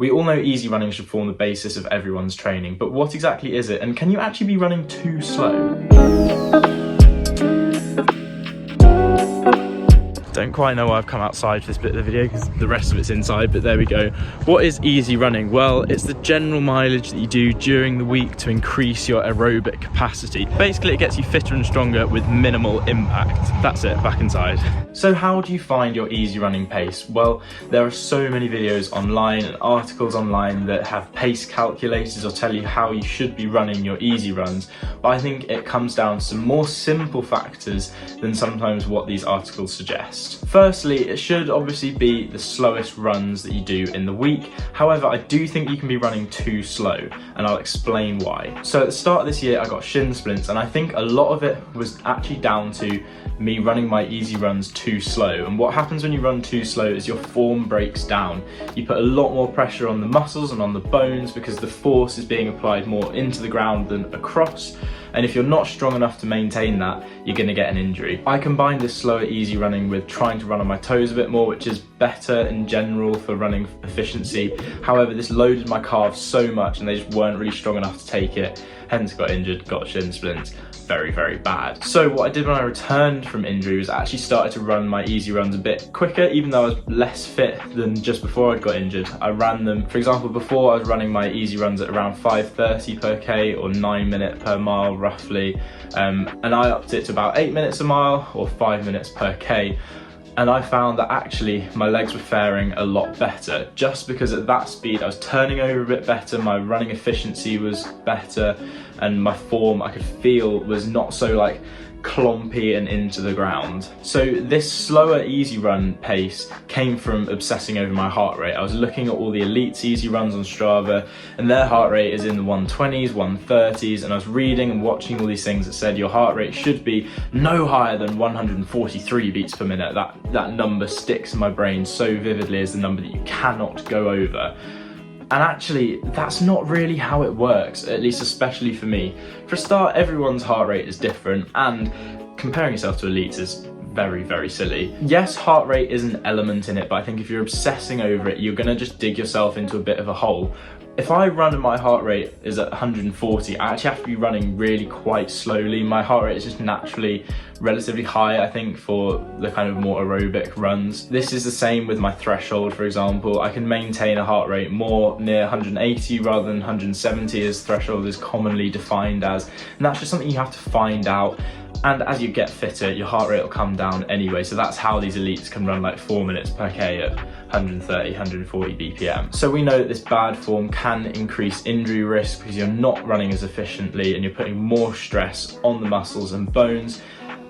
We all know easy running should form the basis of everyone's training, but what exactly is it, and can you actually be running too slow? Don't quite know why I've come outside for this bit of the video because the rest of it's inside, but there we go. What is easy running? Well, it's the general mileage that you do during the week to increase your aerobic capacity. Basically, it gets you fitter and stronger with minimal impact. That's it, back inside. So how do you find your easy running pace? Well, there are so many videos online and articles online that have pace calculators or tell you how you should be running your easy runs, but I think it comes down to some more simple factors than sometimes what these articles suggest. Firstly, it should obviously be the slowest runs that you do in the week. However, I do think you can be running too slow, and I'll explain why. So at the start of this year, I got shin splints, and I think a lot of it was actually down to me running my easy runs too slow. And what happens when you run too slow is your form breaks down. You put a lot more pressure on the muscles and on the bones because the force is being applied more into the ground than across. And if you're not strong enough to maintain that, you're going to get an injury. I combined this slower easy running with trying to run on my toes a bit more, which is better in general for running efficiency. However, this loaded my calves so much and they just weren't really strong enough to take it, hence got injured, got shin splints. Very, very bad. So what I did when I returned from injury was I actually started to run my easy runs a bit quicker, even though I was less fit than just before I got injured. I ran them, for example, before I was running my easy runs at around 5:30 per K or 9 minutes per mile roughly, and I upped it to about 8 minutes a mile or 5 minutes per K. And I found that actually my legs were faring a lot better just because at that speed I was turning over a bit better, my running efficiency was better, and my form I could feel was not so like clompy and into the ground. So this slower easy run pace came from obsessing over my heart rate. I was looking at all the elites easy runs on Strava and their heart rate is in the 120s, 130s, and I was reading and watching all these things that said your heart rate should be no higher than 143 beats per minute. That number sticks in my brain so vividly as the number that you cannot go over. And actually, that's not really how it works, at least especially for me. For a start, everyone's heart rate is different, and comparing yourself to elites is very, very silly. Yes, heart rate is an element in it, but I think if you're obsessing over it, you're gonna just dig yourself into a bit of a hole. If I run and my heart rate is at 140, I actually have to be running really quite slowly. My heart rate is just naturally relatively high, I think, for the kind of more aerobic runs. This is the same with my threshold, for example. I can maintain a heart rate more near 180 rather than 170 as threshold is commonly defined as. And that's just something you have to find out. And as you get fitter, your heart rate will come down anyway. So that's how these elites can run like 4 minutes per K at 130, 140 BPM. So we know that this bad form can increase injury risk because you're not running as efficiently and you're putting more stress on the muscles and bones.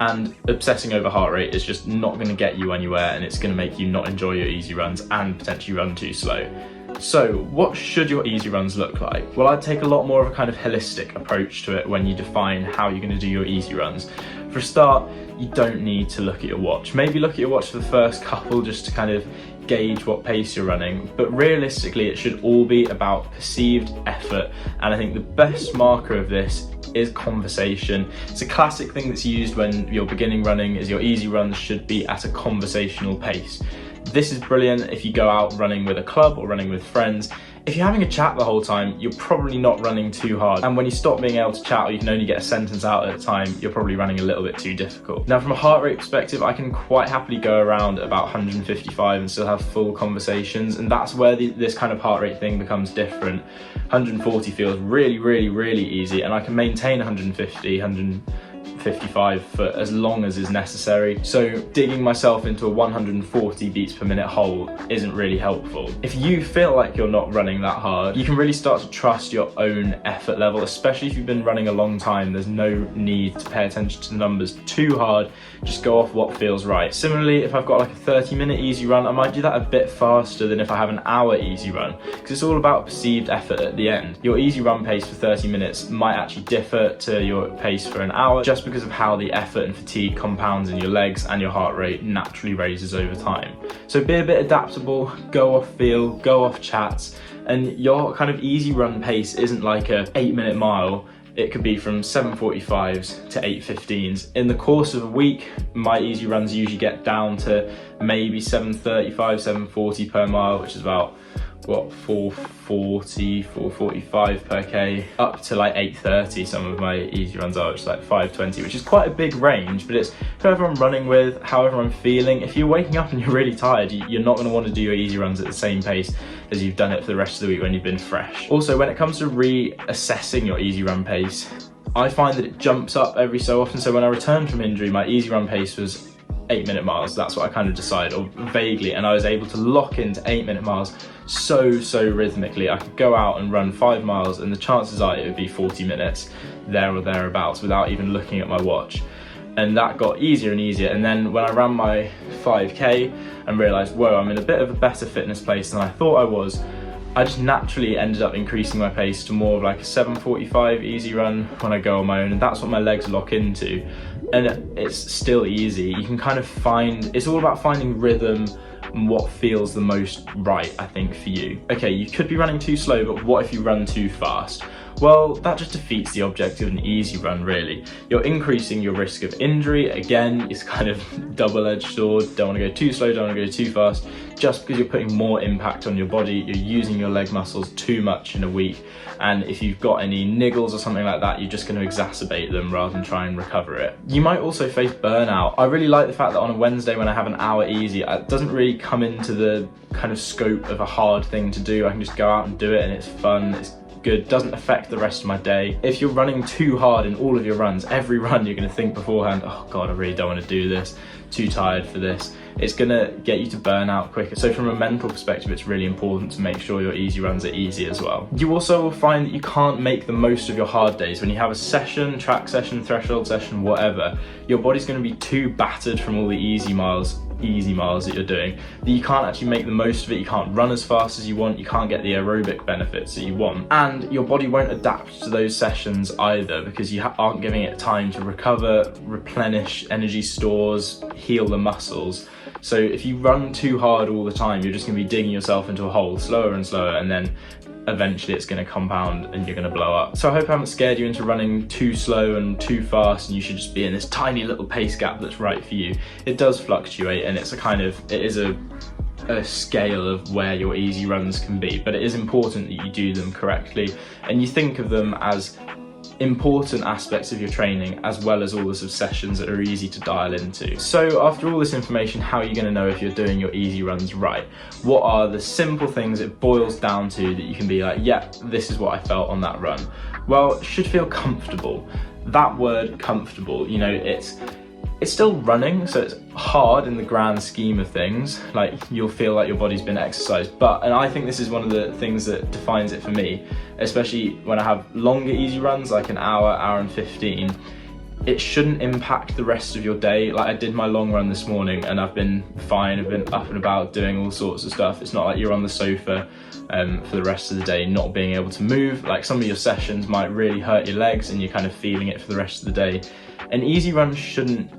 And obsessing over heart rate is just not going to get you anywhere, and it's going to make you not enjoy your easy runs and potentially run too slow. So what should your easy runs look like? Well, I'd take a lot more of a kind of holistic approach to it when you define how you're going to do your easy runs. For a start, you don't need to look at your watch. Maybe look at your watch for the first couple just to kind of gauge what pace you're running, but realistically it should all be about perceived effort, and I think the best marker of this is conversation. It's a classic thing that's used when you're beginning running, is your easy runs should be at a conversational pace. This is brilliant if you go out running with a club or running with friends. If you're having a chat the whole time, you're probably not running too hard. And when you stop being able to chat or you can only get a sentence out at a time, you're probably running a little bit too difficult. Now, from a heart rate perspective, I can quite happily go around about 155 and still have full conversations. And that's where this kind of heart rate thing becomes different. 140 feels really, really, really easy. And I can maintain 150, 155 for as long as is necessary. So digging myself into a 140 beats per minute hole isn't really helpful. If you feel like you're not running that hard, you can really start to trust your own effort level, especially if you've been running a long time. There's no need to pay attention to the numbers too hard, just go off what feels right. Similarly, if I've got like a 30-minute easy run, I might do that a bit faster than if I have an hour easy run, because it's all about perceived effort at the end. Your easy run pace for 30 minutes might actually differ to your pace for an hour, just because of how the effort and fatigue compounds in your legs and your heart rate naturally raises over time. So be a bit adaptable, go off feel, go off chats, and your kind of easy run pace isn't like a 8-minute mile. It could be from 7:45s to 8:15s. In the course of a week, my easy runs usually get down to maybe 7:35, 7:40 per mile, which is about what, 440, 445 per K, up to like 830 some of my easy runs are, which is like 520, which is quite a big range, but it's whoever I'm running with, however I'm feeling. If you're waking up and you're really tired, you're not going to want to do your easy runs at the same pace as you've done it for the rest of the week when you've been fresh. Also, when it comes to reassessing your easy run pace, I find that it jumps up every so often. So when I returned from injury, my easy run pace was 8-minute miles. That's what I kind of decided, or vaguely, and I was able to lock into 8-minute miles so rhythmically. I could go out and run 5 miles and the chances are it would be 40 minutes there or thereabouts without even looking at my watch. And that got easier and easier. And then when I ran my 5K and realized, whoa, I'm in a bit of a better fitness place than I thought I was, I just naturally ended up increasing my pace to more of like a 7:45 easy run when I go on my own, and that's what my legs lock into. And it's still easy. You can kind of find, it's all about finding rhythm and what feels the most right, I think, for you. Okay, you could be running too slow, but what if you run too fast? Well, that just defeats the objective of an easy run, really. You're increasing your risk of injury. Again, it's kind of double-edged sword. Don't want to go too slow, don't want to go too fast. Just because you're putting more impact on your body, you're using your leg muscles too much in a week. And if you've got any niggles or something like that, you're just going to exacerbate them rather than try and recover it. You might also face burnout. I really like the fact that on a Wednesday when I have an hour easy, it doesn't really come into the kind of scope of a hard thing to do. I can just go out and do it and it's fun, it's good, doesn't affect the rest of my day. If you're running too hard in all of your runs, every run you're going to think beforehand, oh god, I really don't want to do this, too tired for this. It's going to get you to burn out quicker. So from a mental perspective, it's really important to make sure your easy runs are easy as well. You also will find that you can't make the most of your hard days. When you have a session, track session, threshold session, whatever, your body's going to be too battered from all the easy miles that you're doing, that you can't actually make the most of it. You can't run as fast as you want, you can't get the aerobic benefits that you want, and your body won't adapt to those sessions either because you aren't giving it time to recover, replenish energy stores, heal the muscles. So if you run too hard all the time, you're just going to be digging yourself into a hole slower and slower, and then eventually it's going to compound and you're going to blow up. So I hope I haven't scared you into running too slow and too fast and you should just be in this tiny little pace gap that's right for you. It does fluctuate, and it's it is a scale of where your easy runs can be, but it is important that you do them correctly and you think of them as important aspects of your training as well as all the sessions that are easy to dial into. So after all this information, how are you going to know if you're doing your easy runs right? What are the simple things it boils down to that you can be like, yeah, this is what I felt on that run? Well, it should feel comfortable. That word comfortable, you know, it's still running, so it's hard in the grand scheme of things. Like, you'll feel like your body's been exercised, and I think this is one of the things that defines it for me, especially when I have longer easy runs, like an hour and 15. It shouldn't impact the rest of your day. Like, I did my long run this morning and I've been fine, I've been up and about doing all sorts of stuff. It's not like you're on the sofa for the rest of the day not being able to move. Like, some of your sessions might really hurt your legs and you're kind of feeling it for the rest of the day. An easy run shouldn't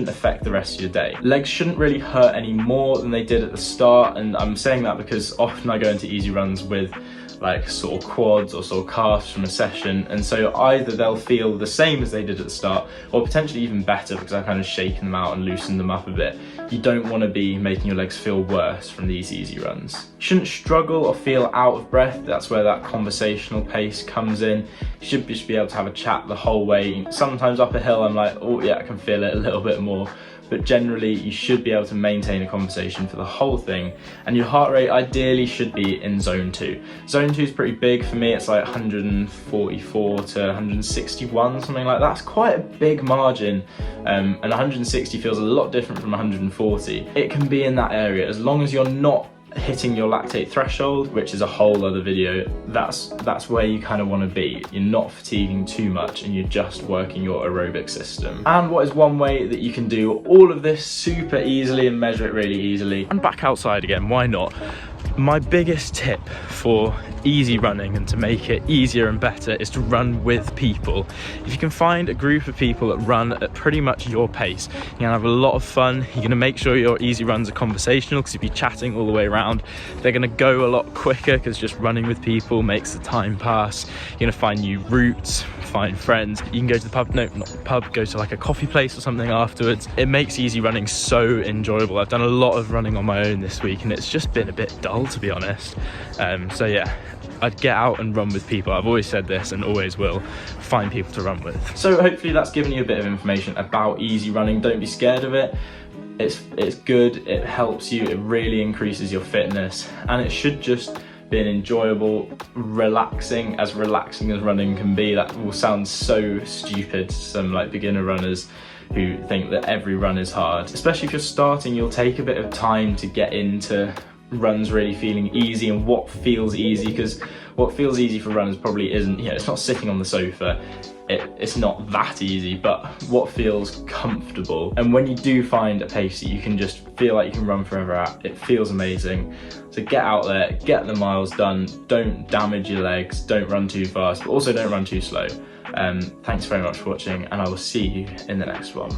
affect the rest of your day. Legs shouldn't really hurt any more than they did at the start, and I'm saying that because often I go into easy runs with like sort of quads or sort of calves from a session, and so either they'll feel the same as they did at the start or potentially even better because I've kind of shaken them out and loosened them up a bit. You don't want to be making your legs feel worse from these easy runs. You shouldn't struggle or feel out of breath. That's where that conversational pace comes in. You should just be able to have a chat the whole way. Sometimes up a hill I'm like, oh yeah, I can feel it a little bit more. But generally you should be able to maintain a conversation for the whole thing, and your heart rate ideally should be in zone 2. Zone 2 is pretty big for me, it's like 144 to 161, something like that. It's quite a big margin, and 160 feels a lot different from 140. It can be in that area as long as you're not hitting your lactate threshold, which is a whole other video. That's where you kind of want to be. You're not fatiguing too much and you're just working your aerobic system. And what is one way that you can do all of this super easily and measure it really easily? And back outside again, why not? My biggest tip for easy running and to make it easier and better is to run with people. If you can find a group of people that run at pretty much your pace, you're gonna have a lot of fun. You're gonna make sure your easy runs are conversational because you'll be chatting all the way around. They're gonna go a lot quicker because just running with people makes the time pass. You're gonna find new routes, find friends. You can go to the pub, no, not the pub, go to like a coffee place or something afterwards. It makes easy running so enjoyable. I've done a lot of running on my own this week and it's just been a bit dull. dull, to be honest. So yeah, I'd get out and run with people. I've always said this and always will. Find people to run with. So hopefully that's given you a bit of information about easy running. Don't be scared of it. It's good, it helps you, it really increases your fitness, and it should just be an enjoyable, relaxing as running can be. That will sound so stupid to some like beginner runners who think that every run is hard. Especially if you're starting, you'll take a bit of time to get into runs really feeling easy and what feels easy, because what feels easy for runners probably isn't, you know, it's not sitting on the sofa. It's not that easy, but what feels comfortable. And when you do find a pace that you can just feel like you can run forever at, it feels amazing. So get out there, get the miles done, don't damage your legs, don't run too fast, but also don't run too slow. Thanks very much for watching, and I will see you in the next one.